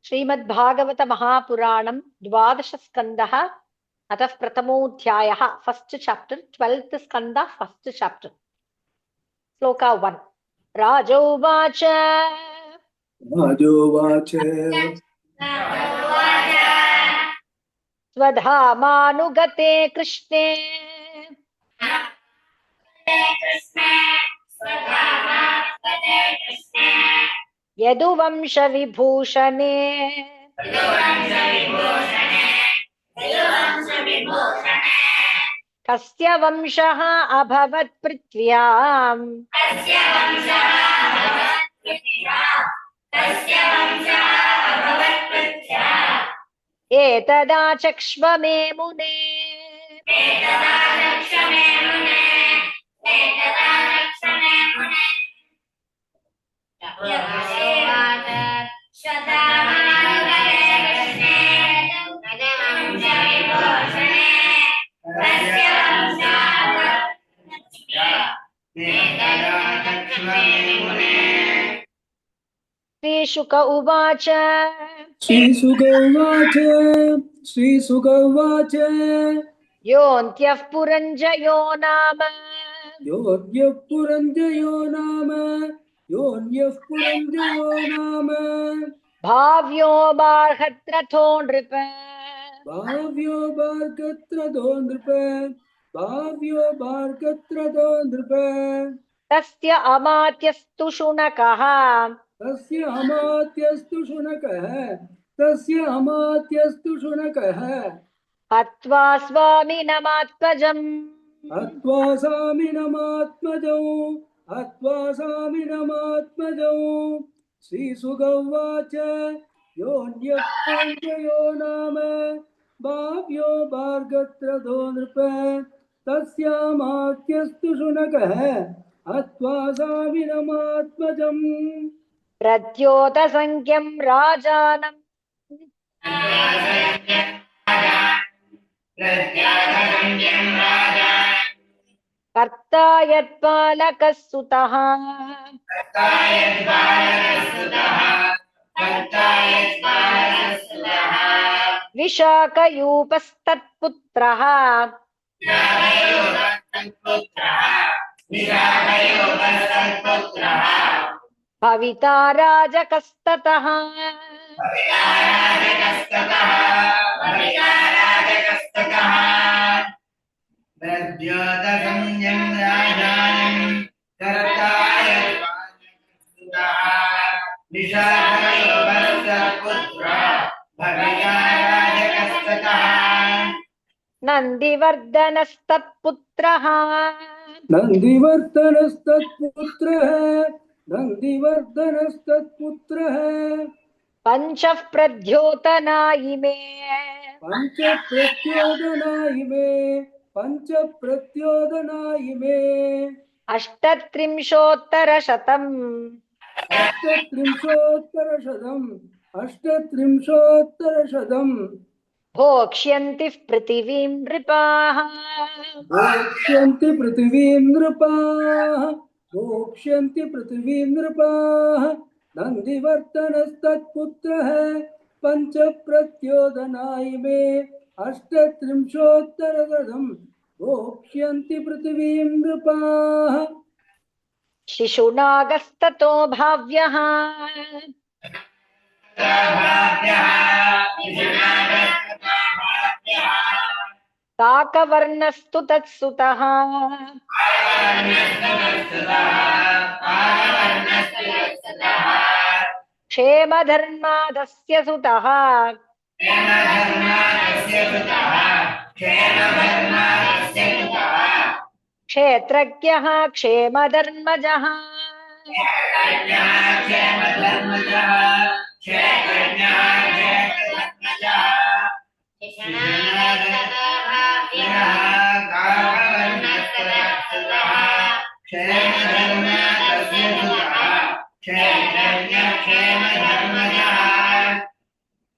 श्रीमद्भागवत महापुराणं द्वादश स्कंदः अतः प्रथमोऽध्यायः first chapter 12th स्कंद first chapter श्लोक 1 राजोवाच स्वधामानुगते कृष्णे यदुवंश विभूषणे कस्य वंशः अभवत् पृथ्व्याम् एतदाचक्ष्व मे मुने श्रीशुक उवाच श्रीशुक उवाच योऽन्त्यः पुरञ्जयो नाम योऽन्यः पुरञ्जयो नाम भाव्यो बार्हद्रथो नृप भाव्यो बार्गत्रदो नृप तस्य अमात्यस्तु शुनकः तस्य अमात्यस्तु शुनकः हत्वा स्वामिनमात्मजम् हत्वा स्वामिनमात्मजौ श्रीशुक उवाच योऽन्यः पुरञ्जयो नाम भाव्यो बार्गत्रदो नृप तस्यामात्यस्तु शुनकः हत्वा स्वामिनमात्मजम् प्रद्योतसंख्यं राजानम् कर्ता यत्पालकः सुतः विशाखयूपस्तत्पुत्रः भविता राजकस्ततः नन्दिवर्धनस्तत्पुत्रः पञ्चः प्रद्योतना इमे अष्टत्रिंशोत्तरशतम् भोक्ष्यन्ति पृथिवीं नृपाः नन्दिवर्धनस्तत्पुत्रः पञ्च प्रद्योतना इमे अष्टत्रिंशोत्तरशतम् भोक्ष्यन्ति पृथिवीं नृपाः शिशुनागस्ततो भाव्यः काकवर्णस्तु तत्सुतः क्षेमधर्मादस्य सुतः क्षेत्रज्ञः क्षेमधर्मजः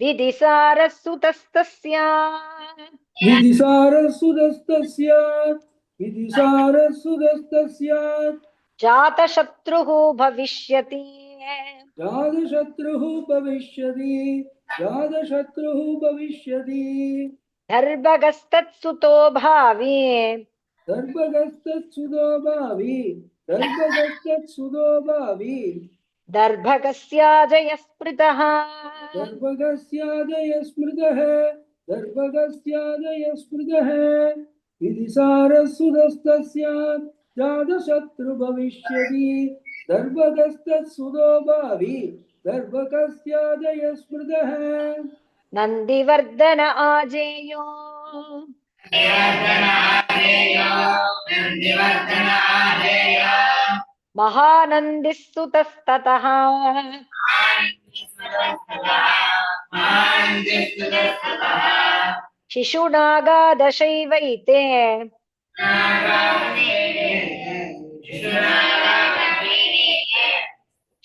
विदिसारस्सुतस्तस्य जातशत्रुः भविष्यति जातशत्रुः भविष्यति जातशत्रुः भविष्यति दर्भगस्तत्सुतो भावी दर्भगस्तत्सुतो भावी दर्भगस्तत्सुतो भावी दर्भगस्याजयः स्मृतः दर्भगस्यादय स्मृतः दर्भगस्यादय स्मृतः विधिसारस्सुतस्तस्यात् जातशत्रु भविष्यति दर्भगस्तत्सुतो भावी दर्भगस्यादय स्मृतः नन्दिवर्धन आजेयो महानन्दिः सुतस्ततः शिशुनागादशैवैते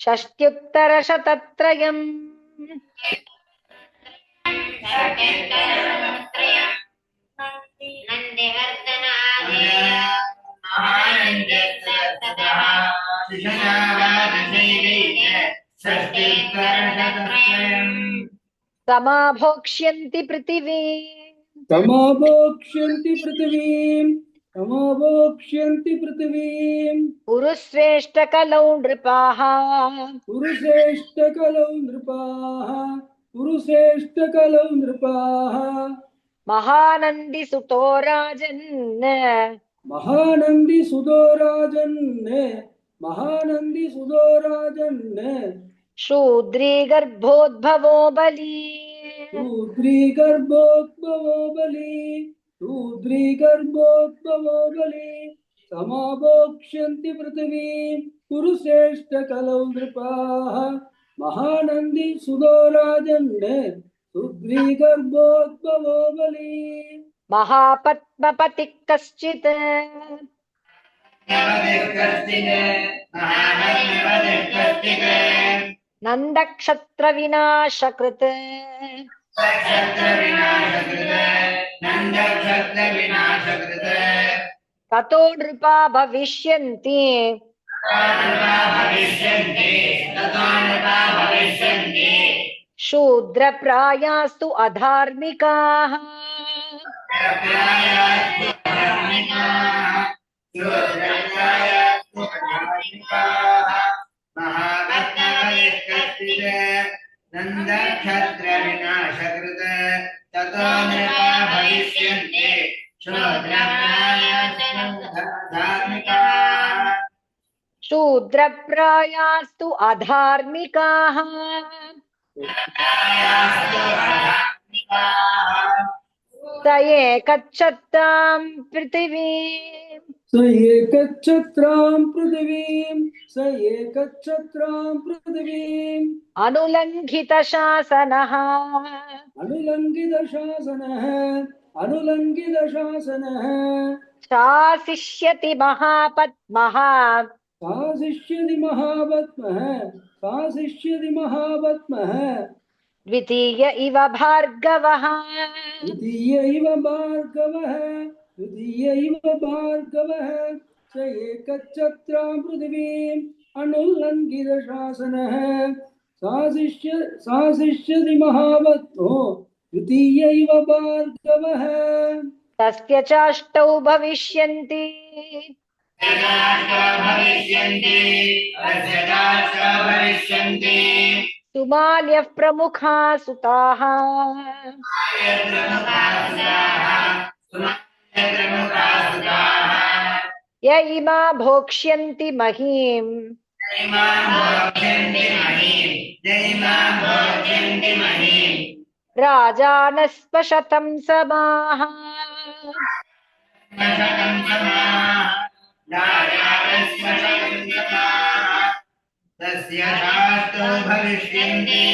षष्ट्युत्तरशतत्रयम् समाभोक्ष्यन्ति पृथिवीम् समाभोक्ष्यन्ति पृथिवीम् समाभोक्ष्यन्ति पृथिवीम् पुरुश्रेष्ठकलौ नृपाः पुरुषेष्ठकलौ नृपाः पुरुषेष्ठकलौ नृपाः महानन्दिसुतो राजन् महानन्दी सुतो राजन् महानन्दी सुतो राजन् शूद्री गर्भोद्भवो बली शूद्री गर्भोद्भवो बली शूद्री गर्भोद्भवो बली समाभोक्ष्यन्ति पृथिवीम् पुरुषेष्ठकलौ नृपाः महानन्दी सुतो राजन् शूद्री गर्भोद्भवो बली महापद्मपतिः कश्चित् नन्दक्षत्रविनाशकृत् ततो नृपा भविष्यन्ति शूद्रप्रायास्तु अधार्मिकाः नन्दक्षत्रविनाशकृत ततो नृपा भविष्यन्ति शूद्रप्रायास्तु शूद्रप्रायास्तु अधार्मिकाः स एकच्छत्रां पृथिवीम् स एकच्छत्रां पृथिवीम् स एकच्छत्रां पृथिवीम् अनुलङ्घितशासनः अनुलङ्घितशासनः अनुलङ्घितशासनः शासिष्यति महापद्मः शासिष्यति महापद्मः शासिष्यति महापद्मः द्वितीय इव भार्गवः द्वितीय इव भार्गवः द्वितीय इव भार्गवः स एकच्छत्रां पृथिवीम् अनुलङ्घितशासनः शासिष्यति महापद्मो द्वितीय इव भार्गवः तस्य चाष्टौ भविष्यन्ति सुमाल्यः प्रमुखा सुताः य इमा भोक्ष्यन्ति महीम् राजानस्पशतं समाः तस्य शास्त्रो भविष्यन्ति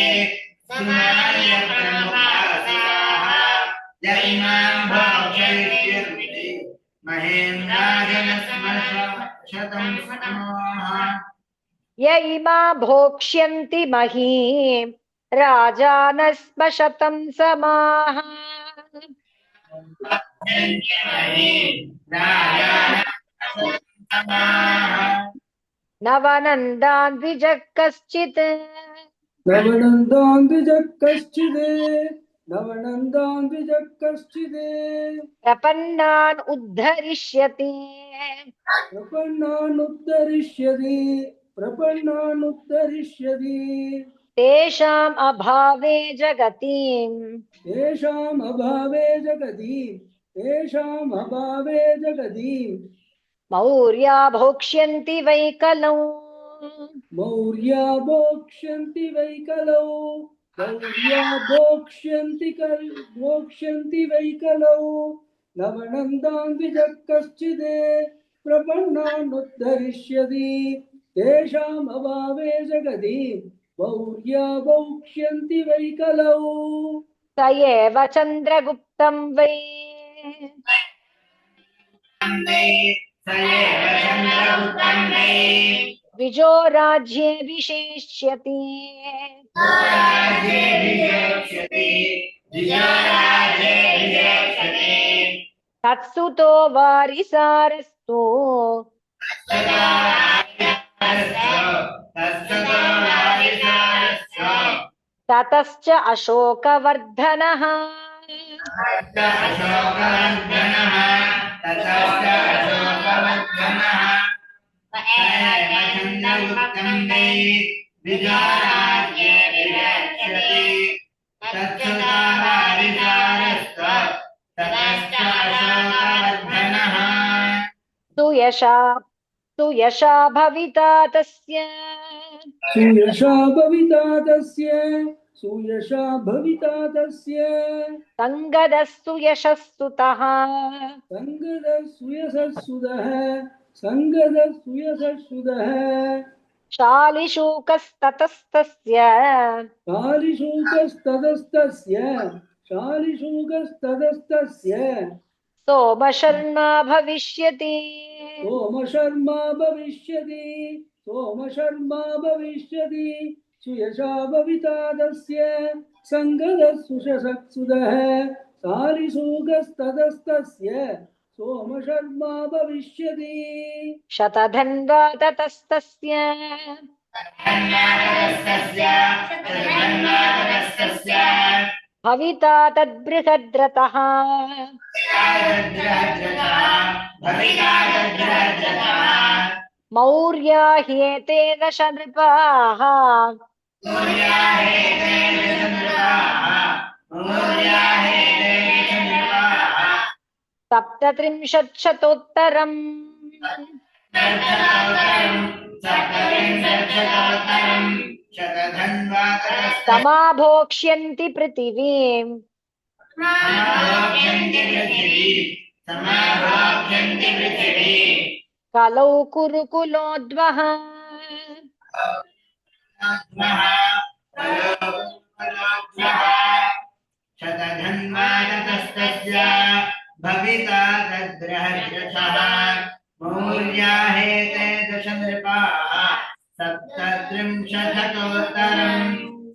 जैमां भोक्ष्यन्ति महेन्द्राजनस्मशतं समाः य इमा भोक्ष्यन्ति महीम् राजानस्पशतं समाः नवनन्दान् द्विजः कश्चित् नवनन्दान् द्विजः कश्चित् नवनन्दान् द्विजः कश्चित् प्रपन्नान् उद्धरिष्यति प्रपन्नानुद्धरिष्यति तेषाम् अभावे जगतीम् तेषाम् अभावे जगति मौर्या भोक्ष्यन्ति वै कलौ मौर्या भोक्ष्यन्ति वै कलौ मौर्या भोक्ष्यन्ति वै कलौ नवनन्दान् द्विजः कश्चित् प्रपन्नानुद्धरिष्यति तेषाम् अभावे जगति मौर्या भोक्ष्यन्ति वै कलौ स एव चन्द्रगुप्तं वै स एव चन्द्रगुप्तं वै द्विजो राज्ये विशेष्यति राज्ये विशेष्यति द्विजराज्ये विशेष्यति तत्सुतो वारिसारस्तु ततश्च अशोकवर्धनः सुयशा भविता तस्य सुयशा भविता तस्य संगदः सुयशस्तुतः संगदः सुयशस्सुतः शालिशूकस्ततस्तस्य शालिशूकस्ततस्तस्य सोमशर्मा भविष्यति सोमशर्मा भविष्यति सुयशा भविता तस्य संगदः सुयशस्सुतः शालिशूकस्ततस्तस्य सोमशर्मा भविष्यति शतधन्वा ततस्तस्य भविता तद्बृहद्रथः मौर्या ह्येते दश नृपाः सप्तत्रिंशत्शतोत्तरम् समाभोक्ष्यन्ति पृथिवीम् कलौ कुरुकुलोद्वः शतधन्वानतस्तस्य भविता तद्बृहद्रथः मौर्या हेते दश नृपाः सप्तत्रिंशत्शतोत्तरम्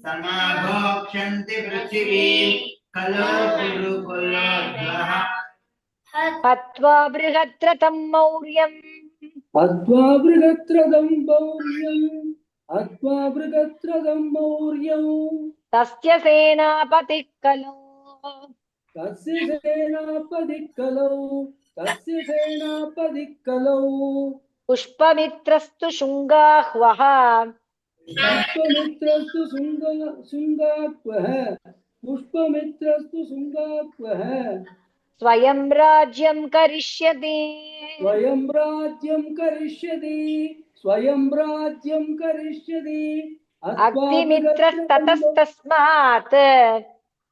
समाभोक्ष्यन्ति पृथिवीम् खलु कुरुकुलोद्वः हत्वा बृहद्रथं मौर्यम् अद्वा बृहद्रथं मौर्यम् तस्य सेनापतिः कलौ तस्य सेनापतिः कलौ पुष्पमित्रस्तु शुङ्गाह्वः पुष्पमित्रस्तु शुङ्गाक्वः स्वयं राज्यं करिष्यति स्वयं राज्यं करिष्यति अग्निमित्रस्ततस्तस्मात्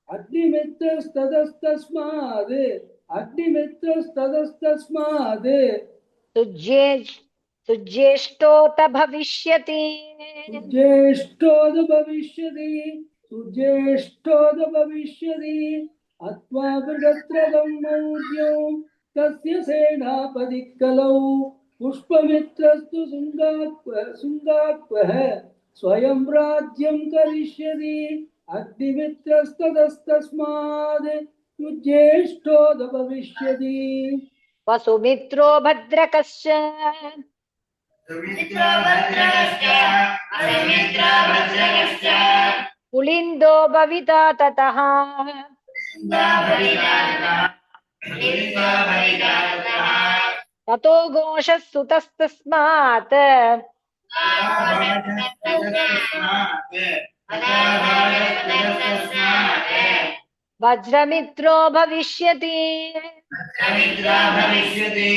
अग्निमित्रस्ततस्तस्मात् सुज्येष्ठोत भविष्यति सुज्येष्ठोद भविष्यति अत्वा बृहद्रथं मौर्यं तस्य सेनापतिः कलौ पुष्पमित्रस्तु शुङ्गाक्वः स्वयं राज्यं करिष्यति अग्निमित्रस्ततस्तस्मात् सुज्येष्ठोद भविष्यति वसुमित्रो भद्रकश्च सुमित्रो भद्रकश्च असुमित्रो भद्रकश्च पुलिन्दो भविता ततः ततो घोषः सुतस्तस्मात् वज्रमित्रो भविष्यति वज्रमित्रा भविष्यति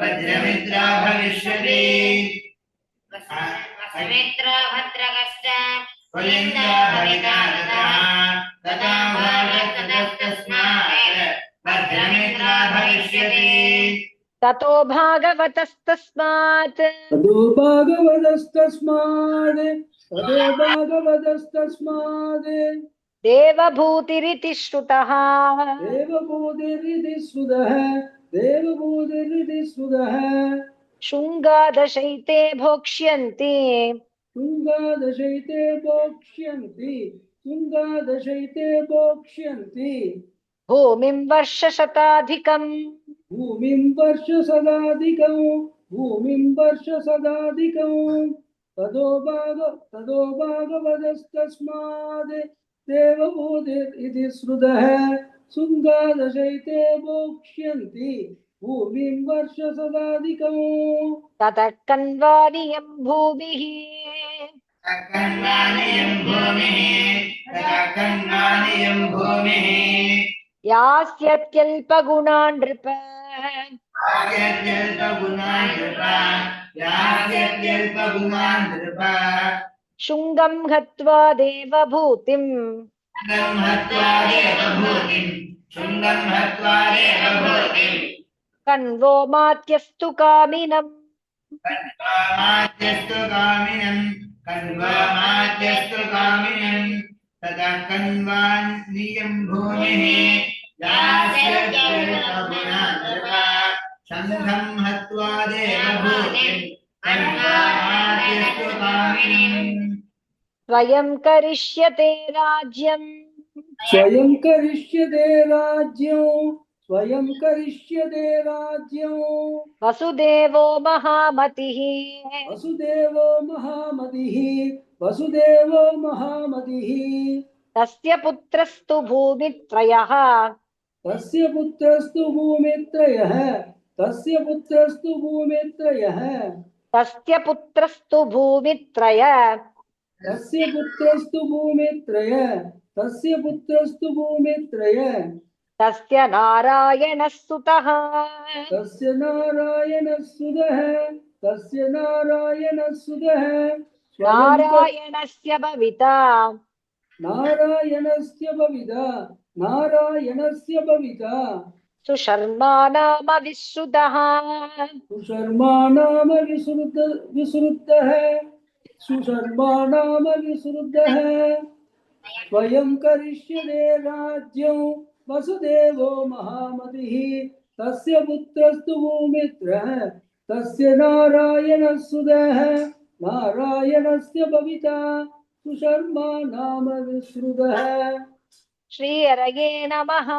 वज्रमित्रा भविष्यति समित्रो भद्रकश्च पुलिन्दो भविता तथा तस्मात् वज्रमित्रा भविष्यति ततो भागवतस्तस्मात् ततो भागवतस्तस्मात् देवभूतिरिति श्रुतः देवभूतिरिति श्रुतः शृङ्गादशैते भोक्ष्यन्ति तुङ्गादशैते बोक्ष्यन्ति भूमिं वर्षशताधिकम् भूमिं वर्षसदाधिकम् ततो भागवतस्तस्मात् देवभूतिरिति श्रुतः शृङ्गादशैते बोक्ष्यन्ति भूमिं वर्षसदाधिकम् ततः कन्वानियं भूमिः कन्वानियं भूमिः यास्यत्यल्पगुणा नृप यास्यत्यल्पगुणान् नृप शृङ्गं हत्वा देवभूतिम् शृङ्गं हत्वा देवभूतिम् कण्वो मात्यस्तु कामिनम् कण्वामात्यस्तु कामिनम् तदा कण्वानियं भूमिः यास्यत्यल्पगुणान् नृप शङ्खं हत्वा देवभूतिम् कण्वामात्यस्तु कामिनम् स्वयं करिष्यते राज्यम् स्वयं करिष्यते राज्यं वसुदेवो महामतिः वसुदेवो महामतिः तस्य पुत्रस्तु भूमित्रयः तस्य पुत्रस्तु भूमित्रयः तस्य पुत्रस्तु भूमित्रय तस्य नारायणः सुतः तस्य नारायणः सुतः नारायणस्य भविता नारायणस्य भविता सुशर्मा नाम विश्रुतः सुशर्मा नाम विसृतः स्वयं करिष्यते राज्यं वसुदेवो महामतिः तस्य पुत्रस्तु भूमित्रः तस्य नारायणः सुतः नारायणस्य भविता सुशर्मा नाम विश्रुतः श्रीहरये नमः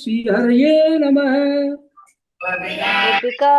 श्रीहरये नमः गोपिका